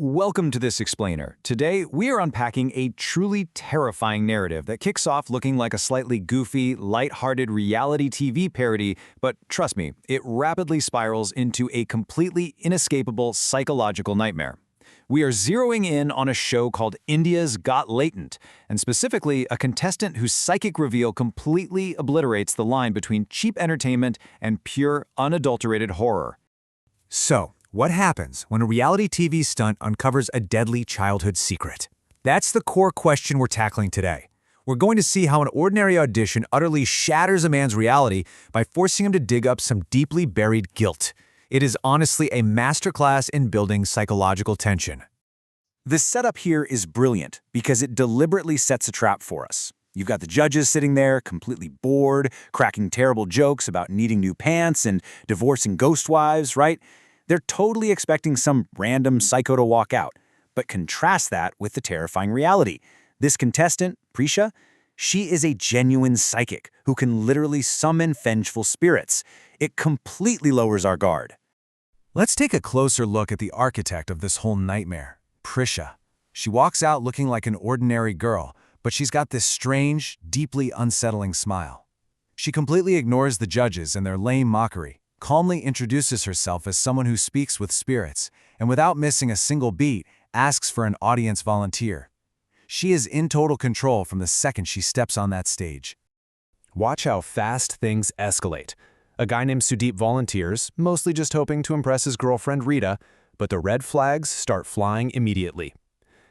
Welcome to this explainer. Today, we are unpacking a truly terrifying narrative that kicks off looking like a slightly goofy, light-hearted reality TV parody, but trust me, it rapidly spirals into a completely inescapable psychological nightmare. We are zeroing in on a show called India's Got Latent, and specifically a contestant whose psychic reveal completely obliterates the line between cheap entertainment and pure, unadulterated horror. So, what happens when a reality TV stunt uncovers a deadly childhood secret? That's the core question we're tackling today. We're going to see how an ordinary audition utterly shatters a man's reality by forcing him to dig up some deeply buried guilt. It is honestly a masterclass in building psychological tension. The setup here is brilliant because it deliberately sets a trap for us. You've got the judges sitting there, completely bored, cracking terrible jokes about needing new pants and divorcing ghost wives, right? They're totally expecting some random psycho to walk out. But contrast that with the terrifying reality. This contestant, Prisha, she is a genuine psychic who can literally summon vengeful spirits. It completely lowers our guard. Let's take a closer look at the architect of this whole nightmare, Prisha. She walks out looking like an ordinary girl, but she's got this strange, deeply unsettling smile. She completely ignores the judges and their lame mockery, calmly introduces herself as someone who speaks with spirits, and without missing a single beat, asks for an audience volunteer. She is in total control from the second she steps on that stage. Watch how fast things escalate. A guy named Sudeep volunteers, mostly just hoping to impress his girlfriend Rita, but the red flags start flying immediately.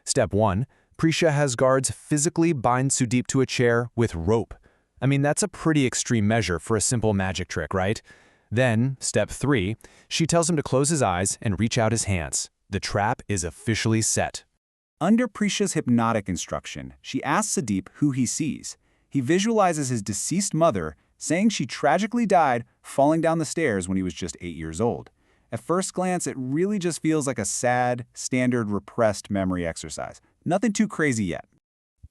Step 1. Prisha has guards physically bind Sudeep to a chair with rope. I mean, that's a pretty extreme measure for a simple magic trick, right? Then, step 3, she tells him to close his eyes and reach out his hands. The trap is officially set. Under Prisha's hypnotic instruction, she asks Sudeep who he sees. He visualizes his deceased mother, saying she tragically died falling down the stairs when he was just 8 years old. At first glance, it really just feels like a sad, standard repressed memory exercise. Nothing too crazy yet.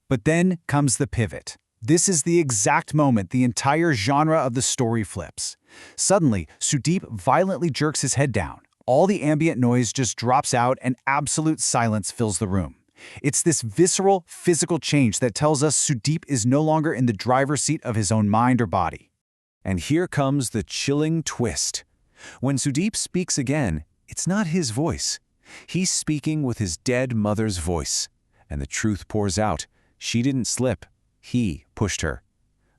But then comes the pivot. This is the exact moment the entire genre of the story flips. Suddenly, Sudeep violently jerks his head down. All the ambient noise just drops out and absolute silence fills the room. It's this visceral, physical change that tells us Sudeep is no longer in the driver's seat of his own mind or body. And here comes the chilling twist. When Sudeep speaks again, it's not his voice. He's speaking with his dead mother's voice. And the truth pours out. She didn't slip. He pushed her.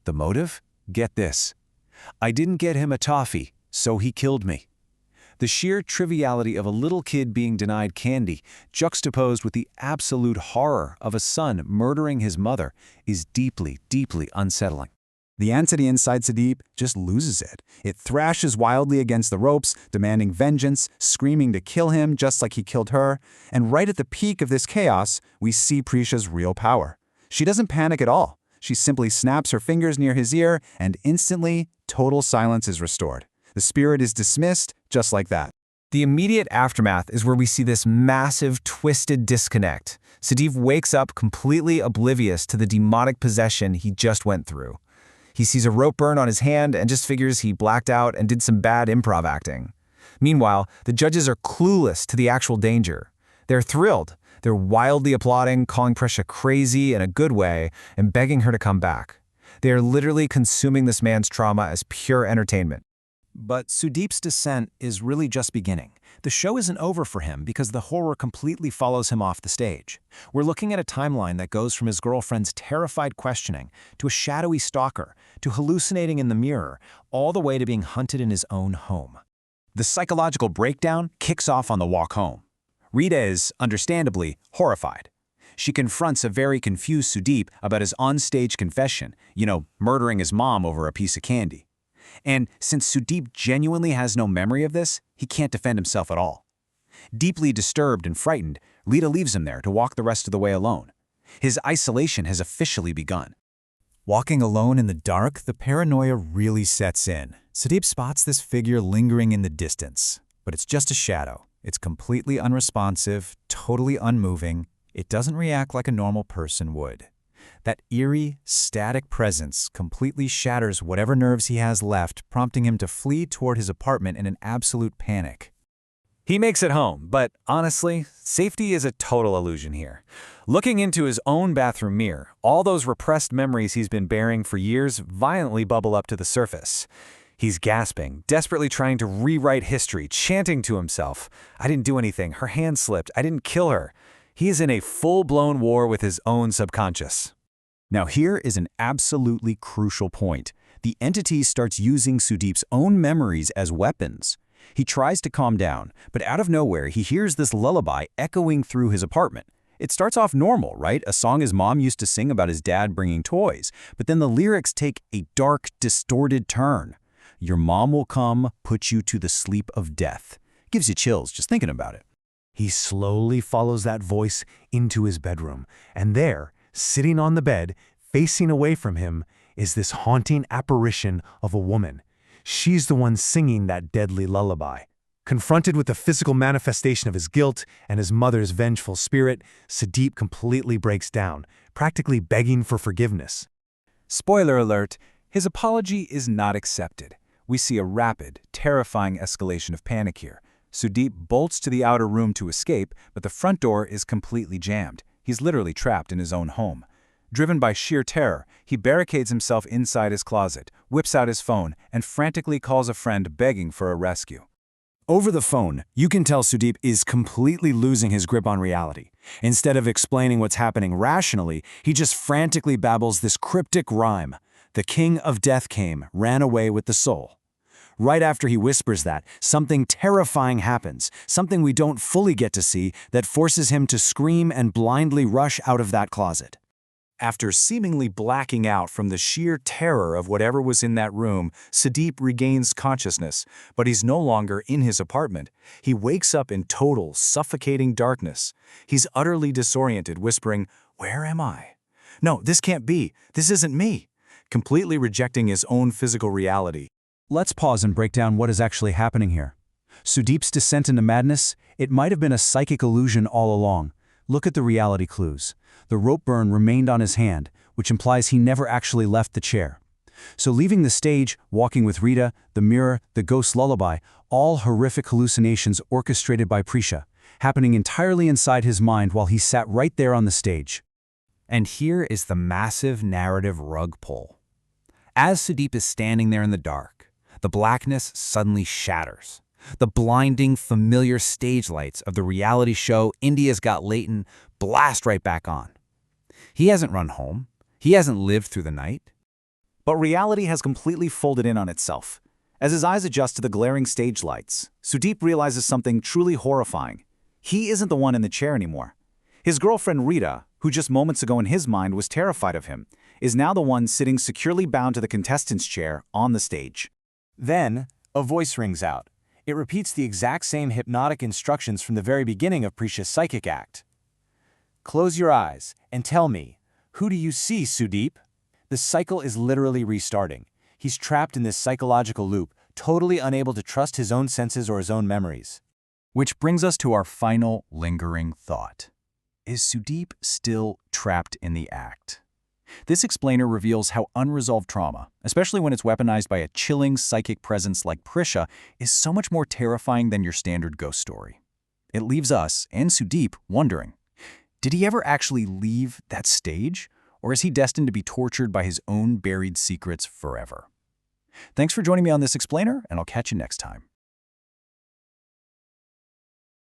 The motive? Get this. I didn't get him a toffee, so he killed me. The sheer triviality of a little kid being denied candy, juxtaposed with the absolute horror of a son murdering his mother, is deeply, deeply unsettling. The entity inside Sudeep just loses it. It thrashes wildly against the ropes, demanding vengeance, screaming to kill him just like he killed her. And right at the peak of this chaos, we see Prisha's real power. She doesn't panic at all. She simply snaps her fingers near his ear, and instantly, total silence is restored. The spirit is dismissed just like that. The immediate aftermath is where we see this massive, twisted disconnect. Sudeep wakes up completely oblivious to the demonic possession he just went through. He sees a rope burn on his hand and just figures he blacked out and did some bad improv acting. Meanwhile, the judges are clueless to the actual danger. They're thrilled. They're wildly applauding, calling Prisha crazy in a good way, and begging her to come back. They are literally consuming this man's trauma as pure entertainment. But Sudeep's descent is really just beginning. The show isn't over for him because the horror completely follows him off the stage. We're looking at a timeline that goes from his girlfriend's terrified questioning, to a shadowy stalker, to hallucinating in the mirror, all the way to being hunted in his own home. The psychological breakdown kicks off on the walk home. Rita is, understandably, horrified. She confronts a very confused Sudeep about his on-stage confession, murdering his mom over a piece of candy. And since Sudeep genuinely has no memory of this, he can't defend himself at all. Deeply disturbed and frightened, Rita leaves him there to walk the rest of the way alone. His isolation has officially begun. Walking alone in the dark, the paranoia really sets in. Sudeep spots this figure lingering in the distance, but it's just a shadow. It's completely unresponsive, totally unmoving. It doesn't react like a normal person would. That eerie, static presence completely shatters whatever nerves he has left, prompting him to flee toward his apartment in an absolute panic. He makes it home, but honestly, safety is a total illusion here. Looking into his own bathroom mirror, all those repressed memories he's been bearing for years violently bubble up to the surface. He's gasping, desperately trying to rewrite history, chanting to himself, "I didn't do anything, her hand slipped, I didn't kill her." He is in a full-blown war with his own subconscious. Now here is an absolutely crucial point. The entity starts using Sudeep's own memories as weapons. He tries to calm down, but out of nowhere he hears this lullaby echoing through his apartment. It starts off normal, right? A song his mom used to sing about his dad bringing toys. But then the lyrics take a dark, distorted turn. "Your mom will come, put you to the sleep of death." Gives you chills just thinking about it. He slowly follows that voice into his bedroom, and there, sitting on the bed, facing away from him, is this haunting apparition of a woman. She's the one singing that deadly lullaby. Confronted with the physical manifestation of his guilt and his mother's vengeful spirit, Sudeep completely breaks down, practically begging for forgiveness. Spoiler alert, his apology is not accepted. We see a rapid, terrifying escalation of panic here. Sudeep bolts to the outer room to escape, but the front door is completely jammed. He's literally trapped in his own home. Driven by sheer terror, he barricades himself inside his closet, whips out his phone, and frantically calls a friend begging for a rescue. Over the phone, you can tell Sudeep is completely losing his grip on reality. Instead of explaining what's happening rationally, he just frantically babbles this cryptic rhyme. "The king of death came, ran away with the soul." Right after he whispers that, something terrifying happens, something we don't fully get to see that forces him to scream and blindly rush out of that closet. After seemingly blacking out from the sheer terror of whatever was in that room, Sudeep regains consciousness, but he's no longer in his apartment. He wakes up in total, suffocating darkness. He's utterly disoriented, whispering, "Where am I? No, this can't be. This isn't me," completely rejecting his own physical reality. Let's pause and break down what is actually happening here. Sudeep's descent into madness, it might have been a psychic illusion all along. Look at the reality clues. The rope burn remained on his hand, which implies he never actually left the chair. So leaving the stage, walking with Rita, the mirror, the ghost lullaby, all horrific hallucinations orchestrated by Prisha, happening entirely inside his mind while he sat right there on the stage. And here is the massive narrative rug pull. As Sudeep is standing there in the dark, the blackness suddenly shatters. The blinding, familiar stage lights of the reality show India's Got Leighton blast right back on. He hasn't run home. He hasn't lived through the night. But reality has completely folded in on itself. As his eyes adjust to the glaring stage lights, Sudeep realizes something truly horrifying. He isn't the one in the chair anymore. His girlfriend Rita, who just moments ago in his mind was terrified of him, is now the one sitting securely bound to the contestant's chair on the stage. Then, a voice rings out. It repeats the exact same hypnotic instructions from the very beginning of Prisha's psychic act. "Close your eyes and tell me, who do you see, Sudeep?" The cycle is literally restarting. He's trapped in this psychological loop, totally unable to trust his own senses or his own memories. Which brings us to our final lingering thought. Is Sudeep still trapped in the act? This explainer reveals how unresolved trauma, especially when it's weaponized by a chilling psychic presence like Prisha, is so much more terrifying than your standard ghost story. It leaves us, and Sudeep, wondering, did he ever actually leave that stage? Or is he destined to be tortured by his own buried secrets forever? Thanks for joining me on this explainer, and I'll catch you next time.